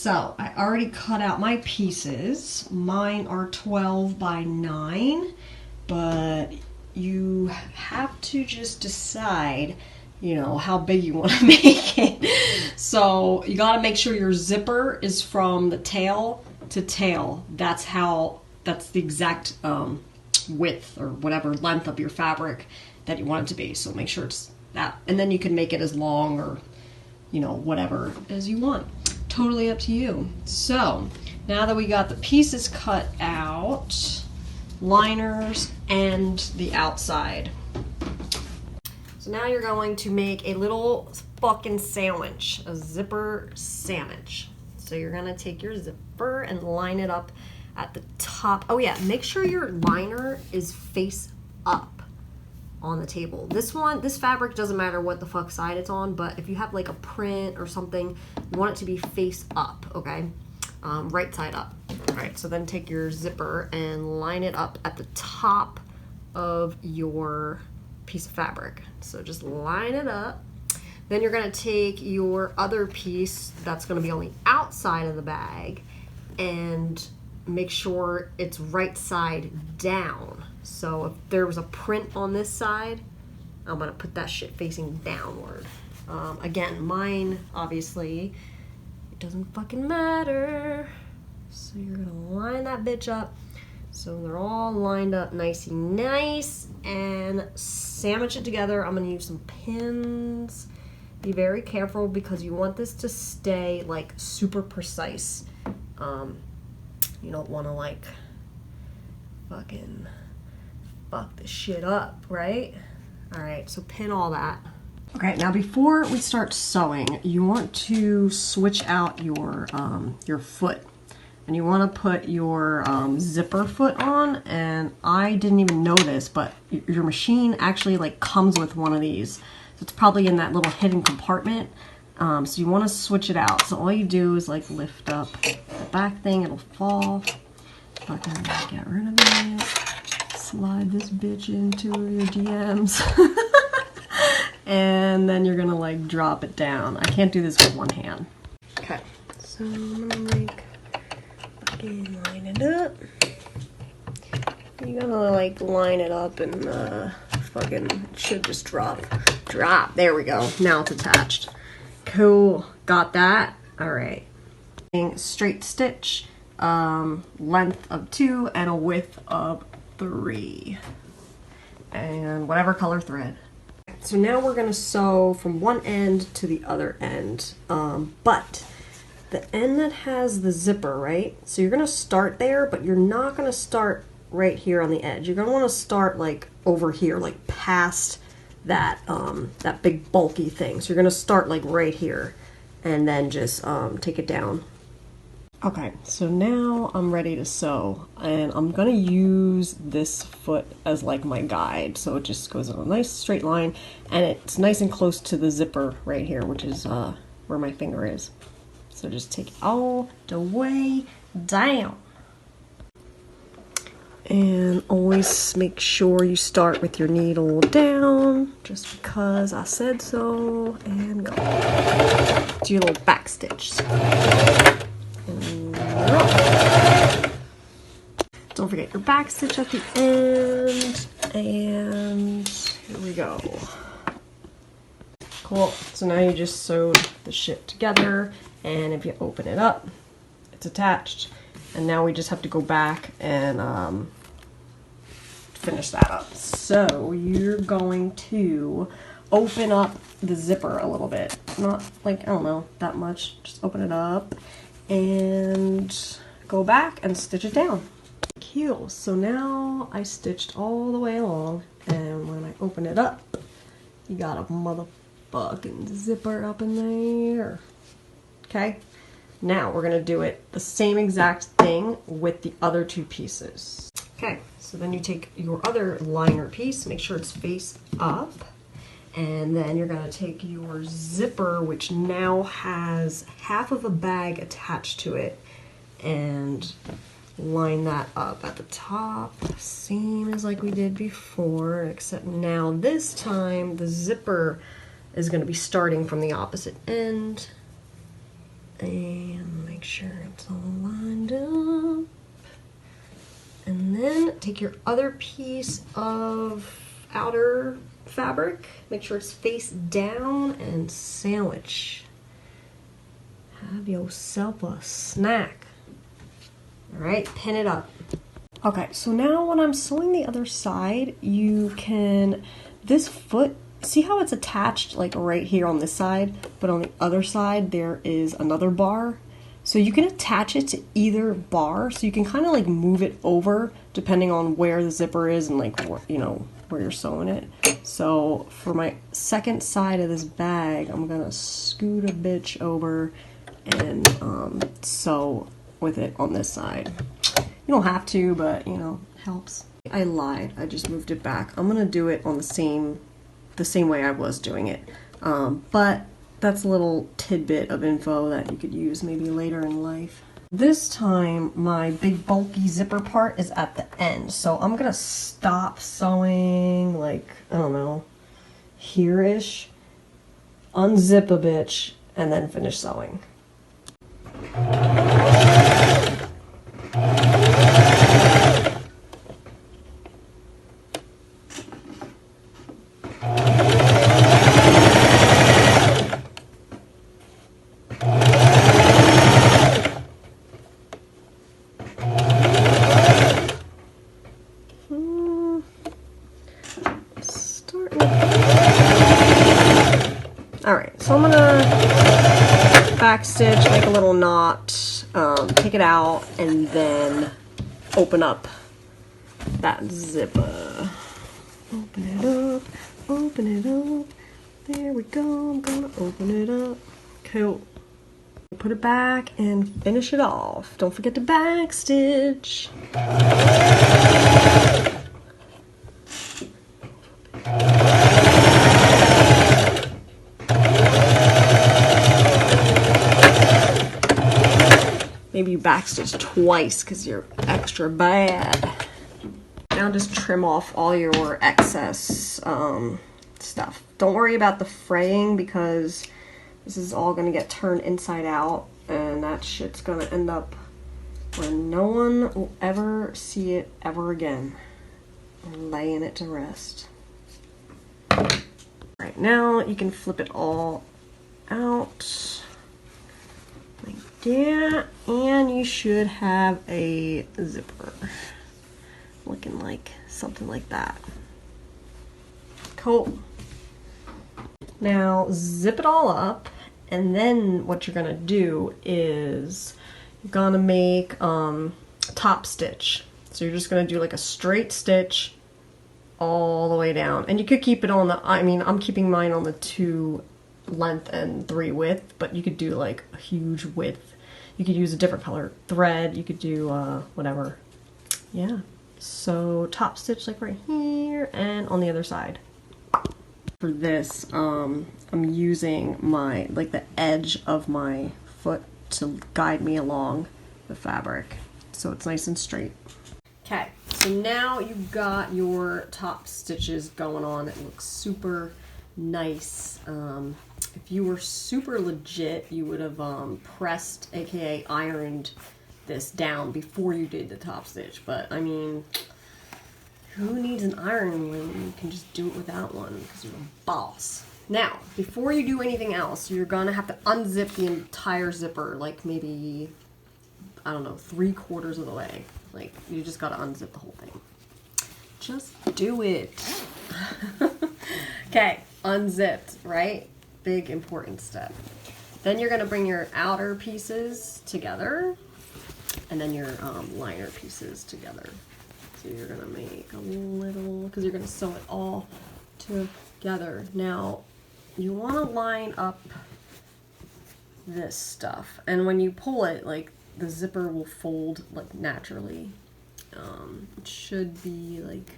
So I already cut out my pieces. Mine are 12 by 9, but you have to just decide, you know, how big you want to make it. So you got to make sure your zipper is from the tail to tail. That's the exact width or whatever length of your fabric that you want it to be. So make sure it's that, and then you can make it as long or, you know, whatever as you want. Totally up to you. So now that we got the pieces cut out, liners and the outside. So now you're going to make a little fucking sandwich, a zipper sandwich. So you're gonna take your zipper and line it up at the top. Oh yeah, make sure your liner is face up on the table. This fabric doesn't matter what the fuck side it's on, but if you have like a print or something, you want it to be face up, okay? Right side up. All right, so then take your zipper and line it up at the top of your piece of fabric. So just line it up. Then you're gonna take your other piece that's gonna be on the outside of the bag and make sure it's right side down. So if there was a print on this side, I'm gonna put that shit facing downward. Again, mine, obviously, it doesn't fucking matter. So you're gonna line that bitch up so they're all lined up nicey nice and sandwich it together. I'm gonna use some pins. Be very careful because you want this to stay like super precise. You don't want to like fucking fuck this shit up, right? All right, so pin all that. Okay, now before we start sewing, you want to switch out your foot. And you want to put your zipper foot on, and I didn't even know this, but your machine actually like comes with one of these. So it's probably in that little hidden compartment. So you want to switch it out. So all you do is like lift up the back thing, it'll fall. Fucking get rid of it. Slide this bitch into your DMs. And then you're gonna like drop it down. I can't do this with one hand. Okay, so I'm gonna like fucking line it up. You gotta like line it up and fucking it should just drop. There we go. Now it's attached. Cool. Got that. All right. Straight stitch, length of 2 and a width of 3, and whatever color thread. So now we're gonna sew from one end to the other end, but the end that has the zipper, right? So you're gonna start there, but you're not gonna start right here on the edge. You're gonna want to start like over here, like past that that big bulky thing. So you're gonna start like right here, and then just take it down. Okay, so now I'm ready to sew, and I'm gonna use this foot as like my guide. So it just goes in a nice straight line, and it's nice and close to the zipper right here, which is where my finger is. So just take it all the way down. And always make sure you start with your needle down, just because I said so, and go. Do your little back stitch. And roll. Don't forget your back stitch at the end, and here we go. Cool, so now you just sewed the shit together, and if you open it up, it's attached. And now we just have to go back and finish that up. So you're going to open up the zipper a little bit. Not like, I don't know, that much. Just open it up and go back and stitch it down. Cool. So now I stitched all the way along, and when I open it up, you got a motherfucking zipper up in there. Okay? Now we're gonna do it the same exact thing with the other 2 pieces. Okay, so then you take your other liner piece, make sure it's face up, and then you're gonna take your zipper, which now has half of a bag attached to it, and line that up at the top, same as like we did before, except now this time the zipper is gonna be starting from the opposite end. and make sure it's all lined up. And then take your other piece of outer fabric, make sure it's face down, and sandwich. Have yourself a snack. All right, pin it up. Okay, so now when I'm sewing the other side, you can, this foot, see how it's attached like right here on this side, but on the other side there is another bar. So you can attach it to either bar, so you can kind of like move it over depending on where the zipper is and like, you know, where you're sewing it. So for my second side of this bag, I'm gonna scoot a bitch over and sew with it on this side. You don't have to, but you know, helps. I lied, I just moved it back. I'm gonna do it on the same way I was doing it. But that's a little tidbit of info that you could use maybe later in life. This time, my big bulky zipper part is at the end. So I'm gonna stop sewing like, I don't know, here-ish, unzip a bitch, and then finish sewing. Alright, so I'm gonna back stitch, make a little knot, take it out, and then open up that zipper. Open it up, open it up. There we go, I'm gonna open it up. Cool. Put it back and finish it off. Don't forget to back stitch. Maybe you backstitch twice because you're extra bad. Now just trim off all your excess stuff. Don't worry about the fraying because this is all gonna get turned inside out and that shit's gonna end up where no one will ever see it ever again. I'm laying it to rest. Right now you can flip it all out. Like that, and you should have a zipper looking like something like that. Cool. Now zip it all up, and then what you're gonna do is you're gonna make top stitch. So you're just gonna do like a straight stitch all the way down, and you could keep it on the, I mean, I'm keeping mine on the 2 length and 3 width, but you could do like a huge width. You could use a different color thread. You could do whatever. Yeah. So top stitch like right here and on the other side. For this, I'm using my, like the edge of my foot to guide me along the fabric. So it's nice and straight. Okay, so now you've got your top stitches going on. It looks super nice. If you were super legit, you would have pressed, aka ironed this down before you did the top stitch. But I mean, who needs an iron when you can just do it without one because you're a boss. Now, before you do anything else, you're gonna have to unzip the entire zipper, like maybe, I don't know, 3/4 of the way. Like, you just gotta unzip the whole thing. Just do it. Okay, unzipped, right? Big important step. Then you're gonna bring your outer pieces together and then your liner pieces together. So you're gonna make a little, because you're gonna sew it all together. Now, you wanna line up this stuff. And when you pull it, like, the zipper will fold like naturally. It should be like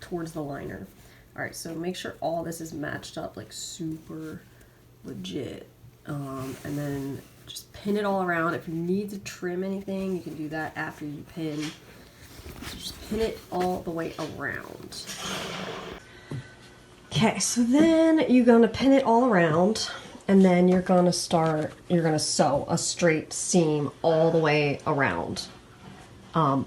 towards the liner. All right, so make sure all this is matched up like super legit. And then just pin it all around. If you need to trim anything, you can do that after you pin. So just pin it all the way around. Okay, so then you're gonna pin it all around, and then you're gonna sew a straight seam all the way around.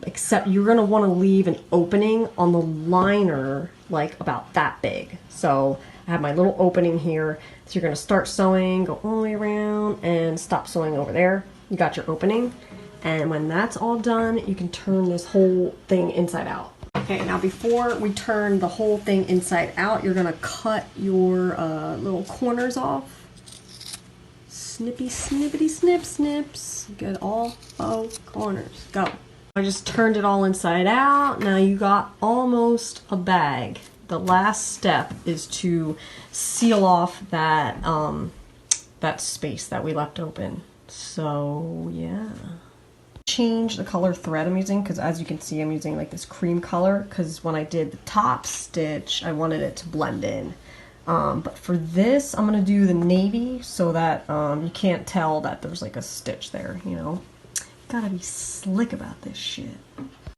Except you're gonna wanna leave an opening on the liner like about that big. So I have my little opening here. So you're gonna start sewing, go all the way around, and stop sewing over there. You got your opening. And when that's all done, you can turn this whole thing inside out. Okay, now before we turn the whole thing inside out, you're gonna cut your little corners off. Snippy, snippity, snip, snips. Get all 4 corners. Go. I just turned it all inside out. Now you got almost a bag. The last step is to seal off that that space that we left open. So yeah. Change the color thread I'm using, because as you can see I'm using like this cream color, because when I did the top stitch I wanted it to blend in. But for this I'm gonna do the navy so that you can't tell that there's like a stitch there, you know. Gotta be slick about this shit.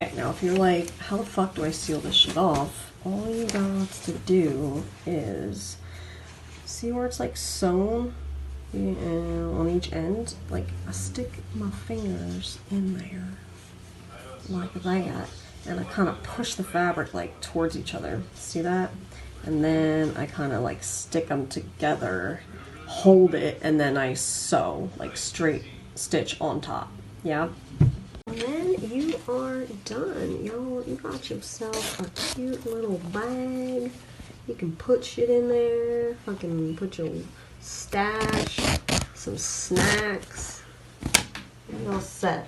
Okay, now if you're like, how the fuck do I seal this shit off? All you got to do is, see where it's like sewn on each end? Like, I stick my fingers in there, like that, and I kind of push the fabric like towards each other. See that? And then I kind of like stick them together, hold it, and then I sew, like straight stitch on top. Yeah. And then you are done, y'all. You got yourself a cute little bag. You can put shit in there. Fucking put your stash, some snacks. You're all set.